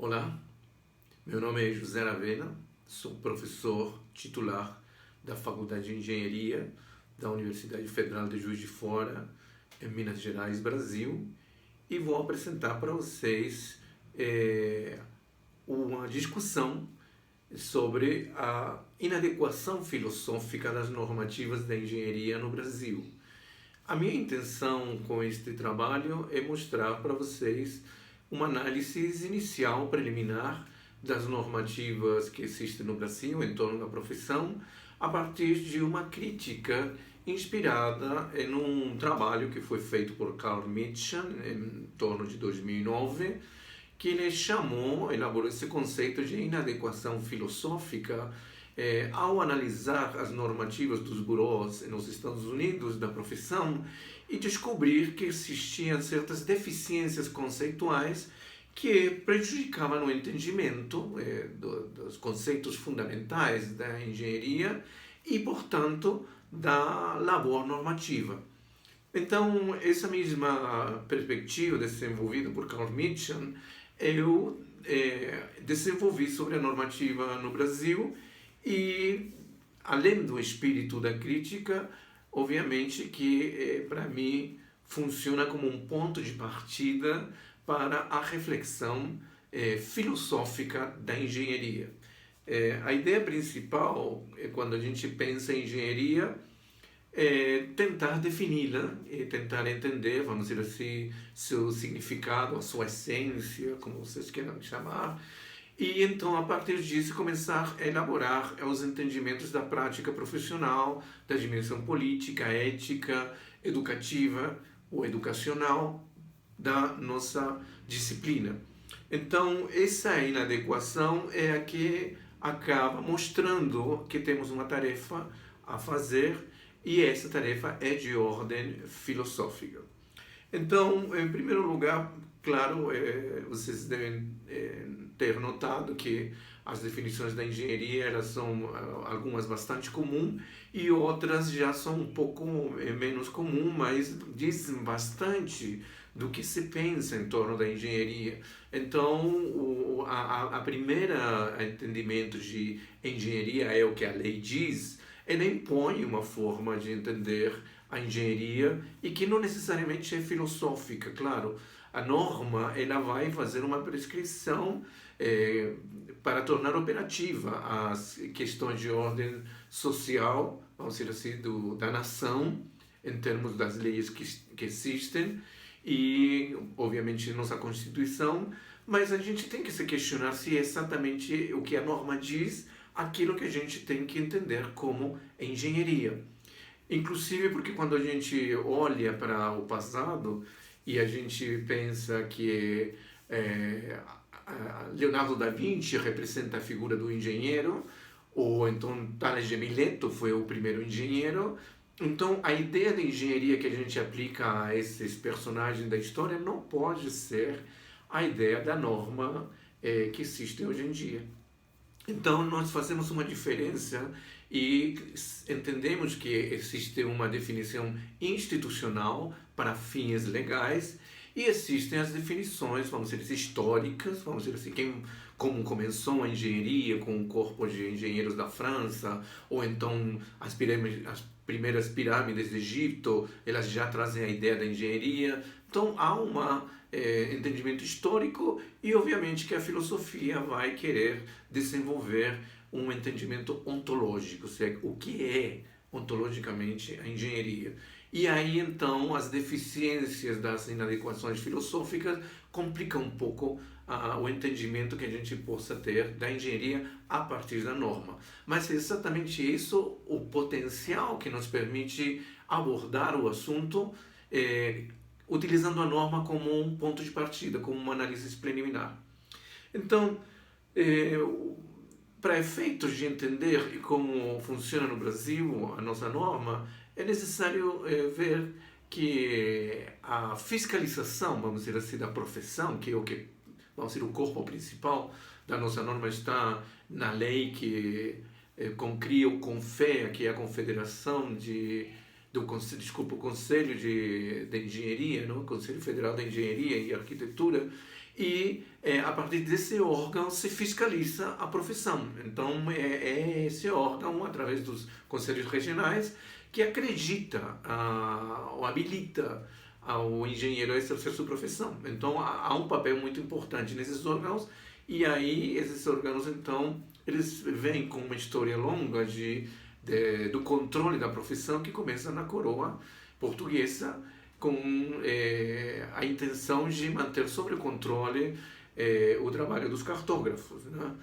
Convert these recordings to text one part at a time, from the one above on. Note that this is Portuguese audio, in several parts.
Olá, meu nome é José Aravena, sou professor titular da Faculdade de Engenharia da Universidade Federal de Juiz de Fora, em Minas Gerais, Brasil, e vou apresentar para vocês uma discussão sobre a inadequação filosófica das normativas da engenharia no Brasil. A minha intenção com este trabalho é mostrar para vocês uma análise inicial, preliminar, das normativas que existem no Brasil em torno da profissão, a partir de uma crítica inspirada em um trabalho que foi feito por Carl Mitchell em torno de 2009, que ele elaborou esse conceito de inadequação filosófica ao analisar as normativas dos bureaus nos Estados Unidos da profissão e descobrir que existiam certas deficiências conceituais que prejudicavam o entendimento dos conceitos fundamentais da engenharia e, portanto, da labor normativa. Então, essa mesma perspectiva desenvolvida por Carl Mitchell, eu desenvolvi sobre a normativa no Brasil e, além do espírito da crítica, obviamente que, para mim, funciona como um ponto de partida para a reflexão filosófica da engenharia. A ideia principal, quando a gente pensa em engenharia, é tentar defini-la e tentar entender, vamos dizer assim, seu significado, a sua essência, como vocês queiram chamar, e então, a partir disso, começar a elaborar os entendimentos da prática profissional, da dimensão política, ética, educativa ou educacional da nossa disciplina. Então, essa inadequação é a que acaba mostrando que temos uma tarefa a fazer e essa tarefa é de ordem filosófica. Então, em primeiro lugar, claro, vocês devem ter notado que as definições da engenharia elas são algumas bastante comuns e outras já são um pouco menos comuns, mas dizem bastante do que se pensa em torno da engenharia. Então, a primeira entendimento de engenharia é o que a lei diz. Ela impõe uma forma de entender a engenharia e que não necessariamente é filosófica, claro. A norma ela vai fazer uma prescrição para tornar operativa as questões de ordem social, vamos dizer assim, da nação, em termos das leis que existem, e, obviamente, nossa Constituição, mas a gente tem que se questionar se é exatamente o que a norma diz, aquilo que a gente tem que entender como engenharia. Inclusive porque quando a gente olha para o passado e a gente pensa que Leonardo da Vinci representa a figura do engenheiro, ou então Tales de Mileto foi o primeiro engenheiro, então a ideia de engenharia que a gente aplica a esses personagens da história não pode ser a ideia da norma que existe hoje em dia. Então, nós fazemos uma diferença e entendemos que existe uma definição institucional para fins legais e existem as definições, vamos dizer assim, históricas, vamos dizer assim, como começou a engenharia com o corpo de engenheiros da França, ou então as primeiras pirâmides do Egito, elas já trazem a ideia da engenharia. Então, há um entendimento histórico e, obviamente, que a filosofia vai querer desenvolver um entendimento ontológico, ou seja, o que é ontologicamente a engenharia. E aí, então, as deficiências das inadequações filosóficas complicam um pouco o entendimento que a gente possa ter da engenharia a partir da norma. Mas é exatamente isso o potencial que nos permite abordar o assunto utilizando a norma como um ponto de partida, como uma análise preliminar. Então, para efeitos de entender como funciona no Brasil a nossa norma, é necessário ver que a fiscalização, vamos dizer assim, da profissão, que é o que, vamos dizer, o corpo principal da nossa norma está na lei que cria o CONFEA, que é a Confederação desculpa, o Conselho de Engenharia, não? Conselho Federal de Engenharia e Arquitetura, e a partir desse órgão se fiscaliza a profissão. Então é esse órgão, através dos conselhos regionais, que acredita ou habilita ao engenheiro a exercer sua profissão. Então há um papel muito importante nesses órgãos, e aí esses órgãos, então, eles vêm com uma história longa do controle da profissão, que começa na coroa portuguesa, com a intenção de manter sob controle o trabalho dos cartógrafos, né?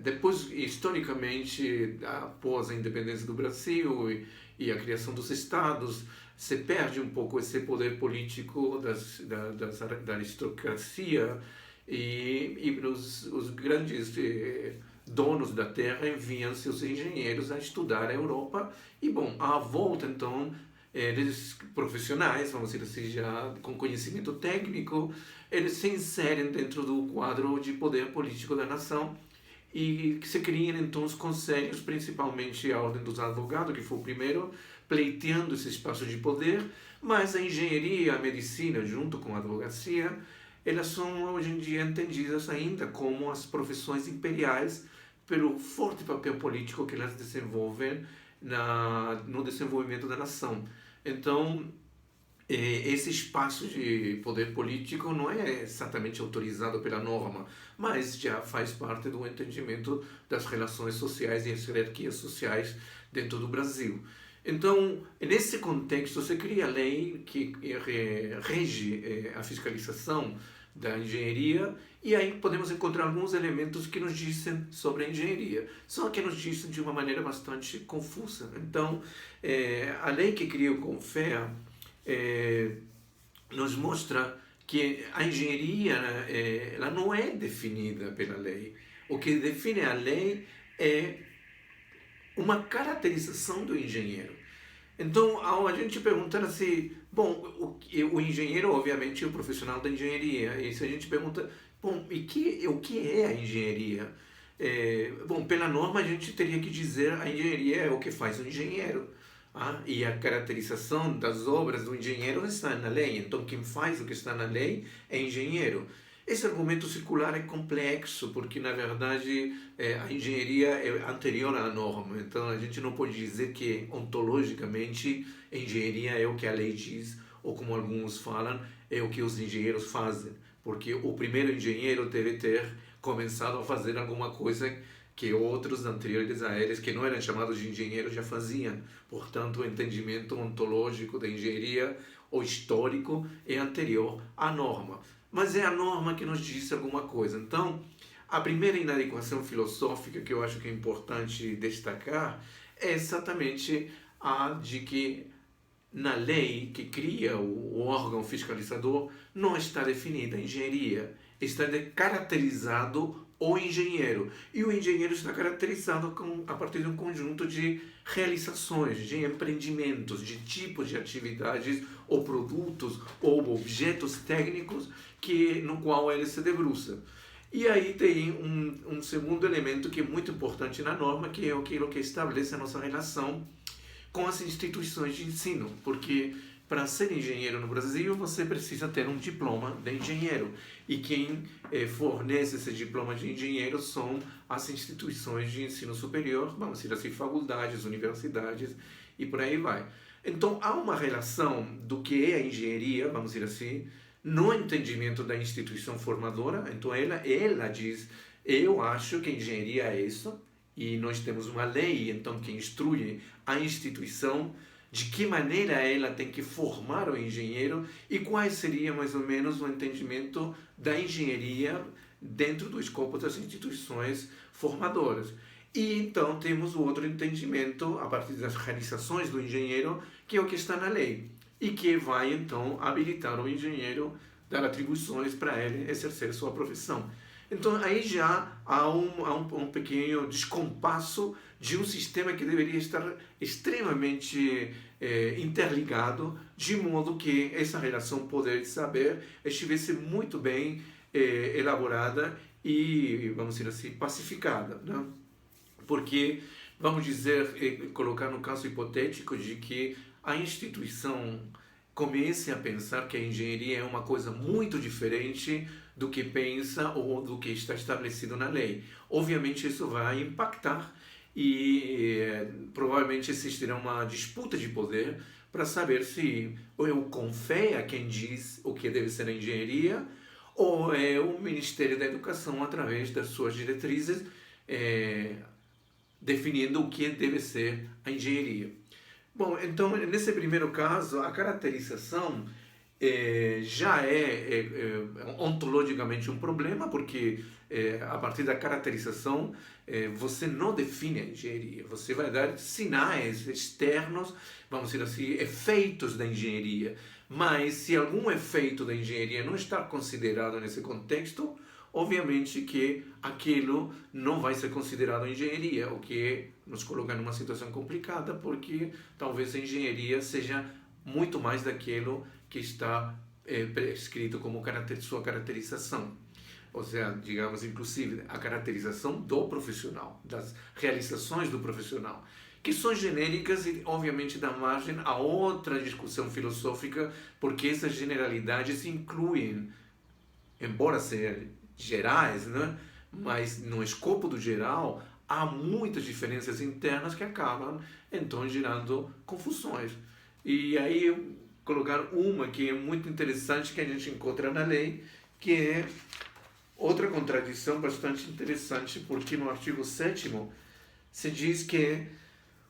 Depois, historicamente, após a independência do Brasil e a criação dos estados, se perde um pouco esse poder político da aristocracia, e os grandes donos da terra enviam seus engenheiros a estudar a Europa. E, bom, à volta, então, eles profissionais, vamos dizer assim, já com conhecimento técnico, eles se inserem dentro do quadro de poder político da nação, e se criam então os conselhos, principalmente a Ordem dos Advogados, que foi o primeiro pleiteando esse espaço de poder, mas a engenharia, a medicina, junto com a advocacia, elas são hoje em dia entendidas ainda como as profissões imperiais, pelo forte papel político que elas desenvolvem no desenvolvimento da nação. Então, esse espaço de poder político não é exatamente autorizado pela norma, mas já faz parte do entendimento das relações sociais e as hierarquias sociais dentro do Brasil. Então, nesse contexto, se cria a lei que rege a fiscalização da engenharia, e aí podemos encontrar alguns elementos que nos dizem sobre a engenharia, só que nos dizem de uma maneira bastante confusa. Então, a lei que cria o CONFEA nos mostra que a engenharia ela não é definida pela lei. O que define a lei é uma caracterização do engenheiro. Então, ao a gente perguntar assim, bom, o engenheiro, obviamente, é o profissional da engenharia, e se a gente pergunta, bom, o que é a engenharia? Bom, pela norma, a gente teria que dizer a engenharia é o que faz o engenheiro. E a caracterização das obras do engenheiro está na lei, então quem faz o que está na lei é engenheiro. Esse argumento circular é complexo, porque, na verdade, a engenharia é anterior à norma. Então, a gente não pode dizer que, ontologicamente, a engenharia é o que a lei diz, ou, como alguns falam, é o que os engenheiros fazem. Porque o primeiro engenheiro deve ter começado a fazer alguma coisa que outros anteriores a eles, que não eram chamados de engenheiros, já faziam. Portanto, o entendimento ontológico da engenharia, ou histórico, é anterior à norma. Mas é a norma que nos diz alguma coisa. Então, a primeira inadequação filosófica que eu acho que é importante destacar é exatamente a de que na lei que cria o órgão fiscalizador não está definida a engenharia, está caracterizado o engenheiro. E o engenheiro está caracterizado a partir de um conjunto de realizações, de empreendimentos, de tipos de atividades ou produtos ou objetos técnicos no qual ele se debruça. E aí tem um segundo elemento que é muito importante na norma, que é aquilo que estabelece a nossa relação com as instituições de ensino, porque para ser engenheiro no Brasil você precisa ter um diploma de engenheiro, e quem fornece esse diploma de engenheiro são as instituições de ensino superior, vamos dizer assim, faculdades, universidades e por aí vai. Então há uma relação do que é a engenharia, vamos dizer assim, no entendimento da instituição formadora. Então ela diz, eu acho que a engenharia é isso, e nós temos uma lei, então, que instrui a instituição de que maneira ela tem que formar o engenheiro e quais seria mais ou menos o entendimento da engenharia dentro do escopo das instituições formadoras. E então temos o outro entendimento a partir das realizações do engenheiro, que é o que está na lei, e que vai então habilitar o engenheiro, dar atribuições para ele exercer sua profissão. Então aí já há um pequeno descompasso de um sistema que deveria estar extremamente interligado, de modo que essa relação poder e saber estivesse muito bem elaborada e, vamos dizer assim, pacificada, né? Porque vamos dizer, colocar no caso hipotético de que a instituição comece a pensar que a engenharia é uma coisa muito diferente do que pensa ou do que está estabelecido na lei. Obviamente isso vai impactar e provavelmente existirá uma disputa de poder para saber se eu confio a quem diz o que deve ser a engenharia ou é o Ministério da Educação, através das suas diretrizes, definindo o que deve ser a engenharia. Bom, então, nesse primeiro caso, a caracterização já ontologicamente um problema, porque a partir da caracterização você não define a engenharia, você vai dar sinais externos, vamos dizer assim, efeitos da engenharia. Mas se algum efeito da engenharia não está considerado nesse contexto, obviamente que aquilo não vai ser considerado engenharia, o que nos coloca numa situação complicada, porque talvez a engenharia seja muito mais daquilo que está prescrito como sua caracterização. Ou seja, digamos, inclusive, a caracterização do profissional, das realizações do profissional, que são genéricas e, obviamente, dão margem a outra discussão filosófica, porque essas generalidades incluem, embora sejam gerais, né? Mas no escopo do geral há muitas diferenças internas que acabam então gerando confusões. E aí colocar uma que é muito interessante que a gente encontra na lei, que é outra contradição bastante interessante, porque no artigo 7º se diz que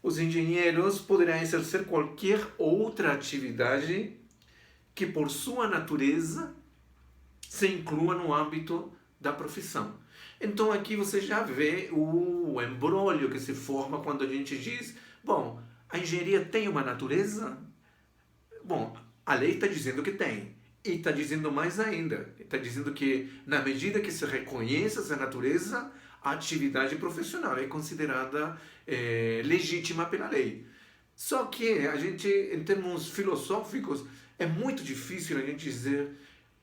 os engenheiros poderão exercer qualquer outra atividade que por sua natureza se inclua no âmbito da profissão. Então aqui você já vê o embrólio que se forma quando a gente diz, bom, a engenharia tem uma natureza? Bom, a lei está dizendo que tem. E está dizendo mais ainda. Está dizendo que, na medida que se reconhece essa natureza, a atividade profissional é considerada legítima pela lei. Só que a gente, em termos filosóficos, é muito difícil a gente dizer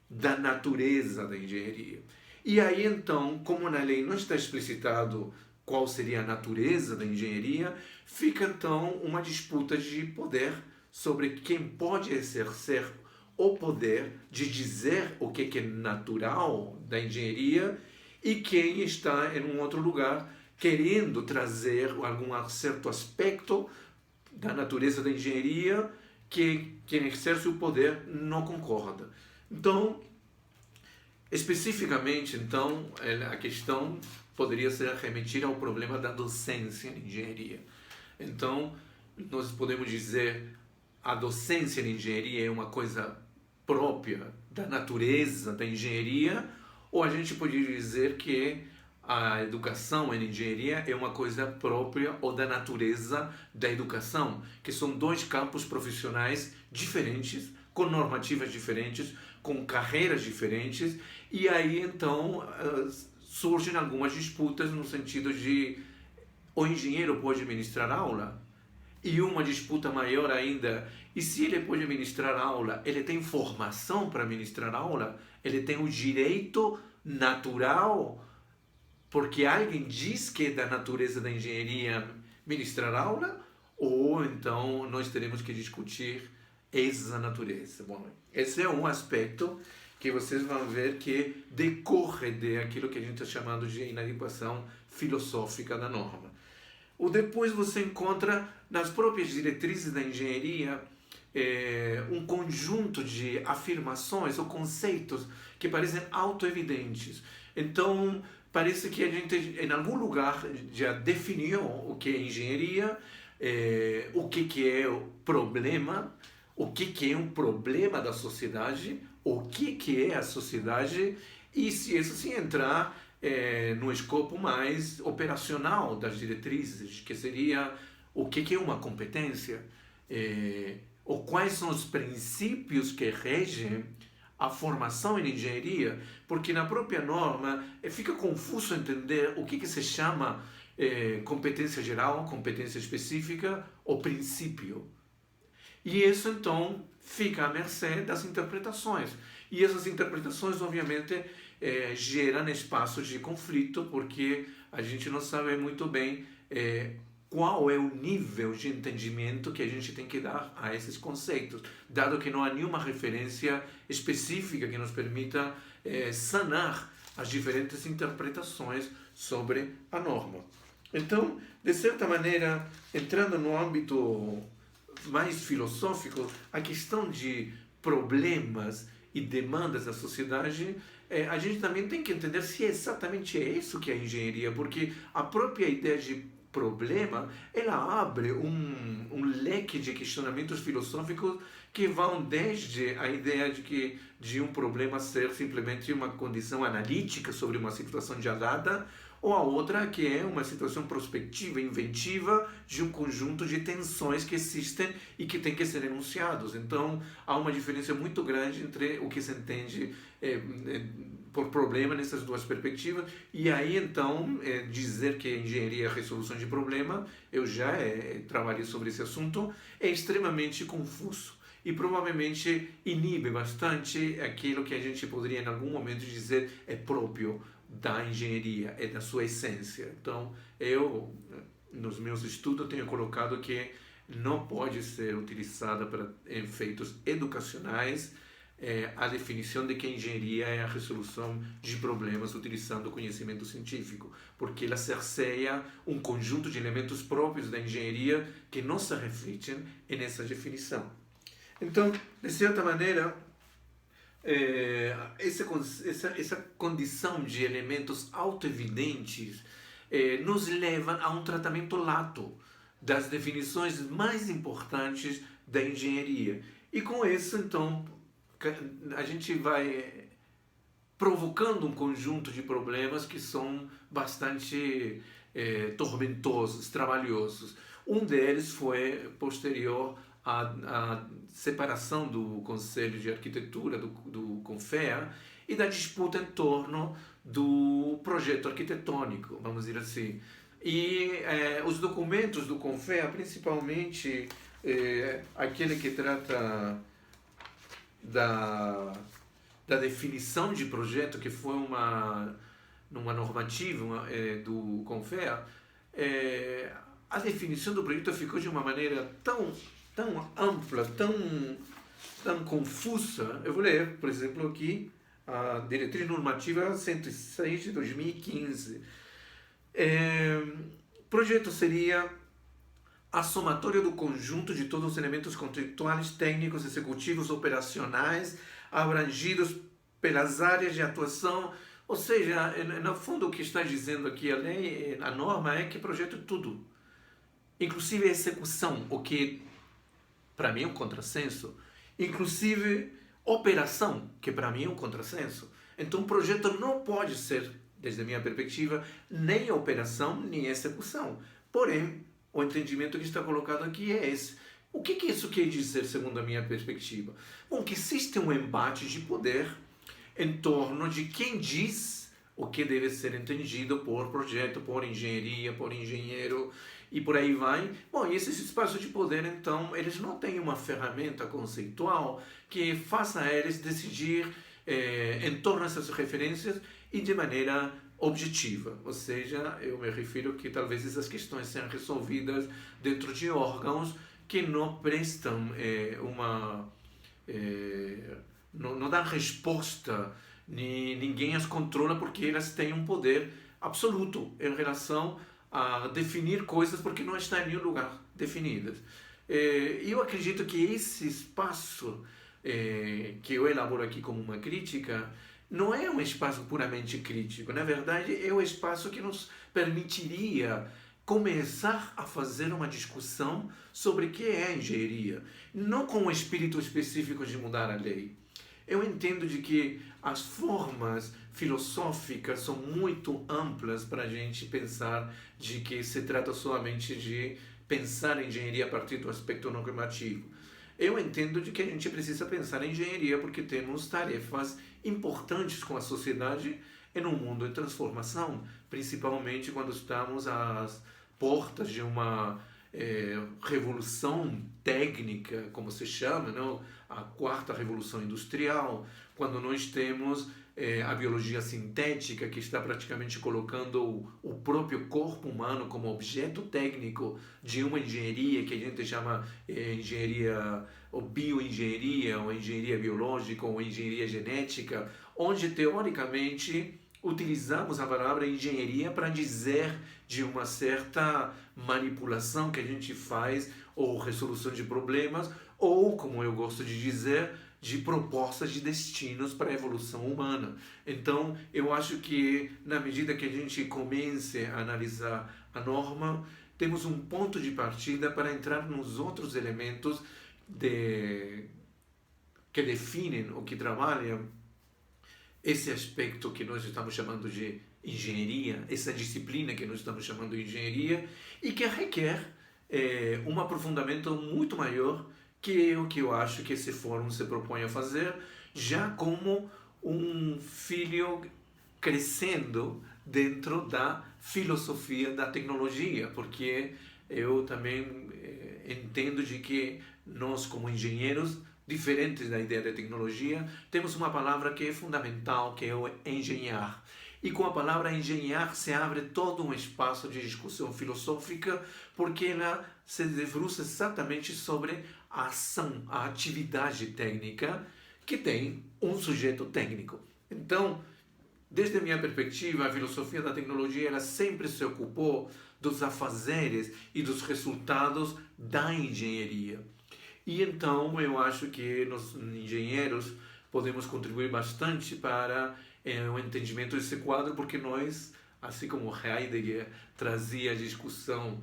da natureza da engenharia. E aí, então, como na lei não está explicitado qual seria a natureza da engenharia, fica, então, uma disputa de poder sobre quem pode exercer o poder de dizer o que é natural da engenharia e quem está em um outro lugar querendo trazer algum certo aspecto da natureza da engenharia que quem exerce o poder não concorda. Então, especificamente, então, a questão poderia ser remetida ao problema da docência em engenharia. Então, nós podemos dizer a docência em engenharia é uma coisa própria da natureza da engenharia, ou a gente pode dizer que a educação em engenharia é uma coisa própria ou da natureza da educação, que são dois campos profissionais diferentes, com normativas diferentes, com carreiras diferentes, e aí então surgem algumas disputas no sentido de o engenheiro pode ministrar aula? E uma disputa maior ainda, e se ele pode ministrar aula, ele tem formação para ministrar aula? Ele tem o direito natural, porque alguém diz que é da natureza da engenharia ministrar aula? Ou então nós teremos que discutir essa natureza? Bom, esse é um aspecto que vocês vão ver que decorre daquilo que a gente está chamando de inadequação filosófica da norma. Ou depois você encontra nas próprias diretrizes da engenharia um conjunto de afirmações ou conceitos que parecem autoevidentes. Então, parece que a gente, em algum lugar, já definiu o que é engenharia, o que é o problema, o que é um problema da sociedade, o que é a sociedade, e se isso se entrar no escopo mais operacional das diretrizes, que seria o que é uma competência, ou quais são os princípios que regem a formação em engenharia, porque na própria norma fica confuso entender o que se chama competência geral, competência específica ou princípio. E isso, então, fica à mercê das interpretações. E essas interpretações, obviamente, geram espaços de conflito, porque a gente não sabe muito bem qual é o nível de entendimento que a gente tem que dar a esses conceitos, dado que não há nenhuma referência específica que nos permita sanar as diferentes interpretações sobre a norma. Então, de certa maneira, entrando no âmbito mais filosófico, a questão de problemas e demandas da sociedade, a gente também tem que entender se exatamente é isso que é a engenharia, porque a própria ideia de problema, ela abre um leque de questionamentos filosóficos que vão desde a ideia de um problema ser simplesmente uma condição analítica sobre uma situação já dada, ou a outra que é uma situação prospectiva, inventiva, de um conjunto de tensões que existem e que têm que ser enunciados. Então, há uma diferença muito grande entre o que se entende por problema nessas duas perspectivas, e aí então dizer que a engenharia é a resolução de problema, eu já trabalhei sobre esse assunto, é extremamente confuso e provavelmente inibe bastante aquilo que a gente poderia em algum momento dizer é próprio da engenharia, é da sua essência. Então, eu, nos meus estudos, tenho colocado que não pode ser utilizada para efeitos educacionais a definição de que a engenharia é a resolução de problemas utilizando o conhecimento científico, porque ela cerceia um conjunto de elementos próprios da engenharia que não se refletem nessa definição. Então, de certa maneira, essa condição de elementos autoevidentes nos leva a um tratamento lato das definições mais importantes da engenharia. E com isso, então, a gente vai provocando um conjunto de problemas que são bastante tormentosos, trabalhosos. Um deles foi posterior à separação do Conselho de Arquitetura, do CONFEA, e da disputa em torno do projeto arquitetônico, vamos dizer assim. E os documentos do CONFEA, principalmente aquele que trata da definição de projeto, que foi numa normativa do CONFEA, a definição do projeto ficou de uma maneira tão ampla, tão confusa. Eu vou ler, por exemplo, aqui a Diretriz Normativa 106 de 2015. Projeto seria a somatória do conjunto de todos os elementos conceituais, técnicos, executivos, operacionais, abrangidos pelas áreas de atuação. Ou seja, no fundo, o que está dizendo aqui a lei, a norma, é que projeto é tudo, inclusive a execução, o que para mim é um contrassenso, inclusive operação, que para mim é um contrassenso. Então, o projeto não pode ser, desde a minha perspectiva, nem operação, nem execução. Porém, o entendimento que está colocado aqui é esse. O que isso quer dizer, segundo a minha perspectiva? Bom, que existe um embate de poder em torno de quem diz o que deve ser entendido por projeto, por engenharia, por engenheiro, e por aí vai. Bom, e esses espaços de poder, então, eles não têm uma ferramenta conceitual que faça a eles decidir em torno dessas referências e de maneira objetiva. Ou seja, eu me refiro que talvez essas questões sejam resolvidas dentro de órgãos que não prestam não dão resposta, ninguém as controla porque elas têm um poder absoluto em relação a definir coisas porque não está em nenhum lugar definidas. Eu acredito que esse espaço que eu elaboro aqui como uma crítica não é um espaço puramente crítico. Na verdade, é um espaço que nos permitiria começar a fazer uma discussão sobre o que é a engenharia, não com um espírito específico de mudar a lei. Eu entendo de que as formas filosóficas são muito amplas para a gente pensar de que se trata somente de pensar a engenharia a partir do aspecto normativo. Eu entendo de que a gente precisa pensar em engenharia porque temos tarefas importantes com a sociedade em um mundo em transformação, principalmente quando estamos às portas de uma revolução técnica, como se chama, não? A quarta revolução industrial, quando nós temos a biologia sintética, que está praticamente colocando o próprio corpo humano como objeto técnico de uma engenharia que a gente chama engenharia ou bioengenharia, ou engenharia biológica, ou engenharia genética, onde teoricamente utilizamos a palavra engenharia para dizer de uma certa manipulação que a gente faz, ou resolução de problemas, ou, como eu gosto de dizer, de propostas de destinos para a evolução humana. Então, eu acho que, na medida que a gente comece a analisar a norma, temos um ponto de partida para entrar nos outros elementos que definem ou que trabalham esse aspecto que nós estamos chamando de engenharia, essa disciplina que nós estamos chamando de engenharia, e que requer um aprofundamento muito maior que é o que eu acho que esse fórum se propõe a fazer, já como um filho crescendo dentro da filosofia da tecnologia, porque eu também entendo de que nós, como engenheiros, diferentes da ideia de tecnologia, temos uma palavra que é fundamental, que é o engenhar. E com a palavra engenhar se abre todo um espaço de discussão filosófica, porque ela se debruça exatamente sobre a ação, a atividade técnica que tem um sujeito técnico. Então, desde a minha perspectiva, a filosofia da tecnologia ela sempre se ocupou dos afazeres e dos resultados da engenharia. E então eu acho que nós, engenheiros, podemos contribuir bastante para o entendimento desse quadro, porque nós, assim como Heidegger trazia a discussão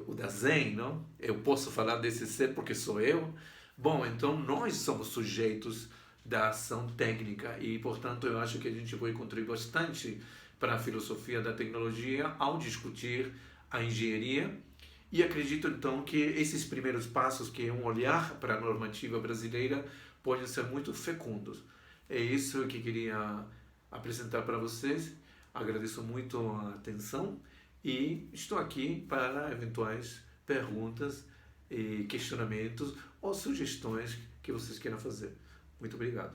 o Dasein, não? Eu posso falar desse ser porque sou eu. Bom, então nós somos sujeitos da ação técnica e, portanto, eu acho que a gente vai contribuir bastante para a filosofia da tecnologia ao discutir a engenharia. E acredito, então, que esses primeiros passos, que é um olhar para a normativa brasileira, podem ser muito fecundos. É isso que queria apresentar para vocês. Agradeço muito a atenção e estou aqui para eventuais perguntas, e questionamentos ou sugestões que vocês queiram fazer. Muito obrigado.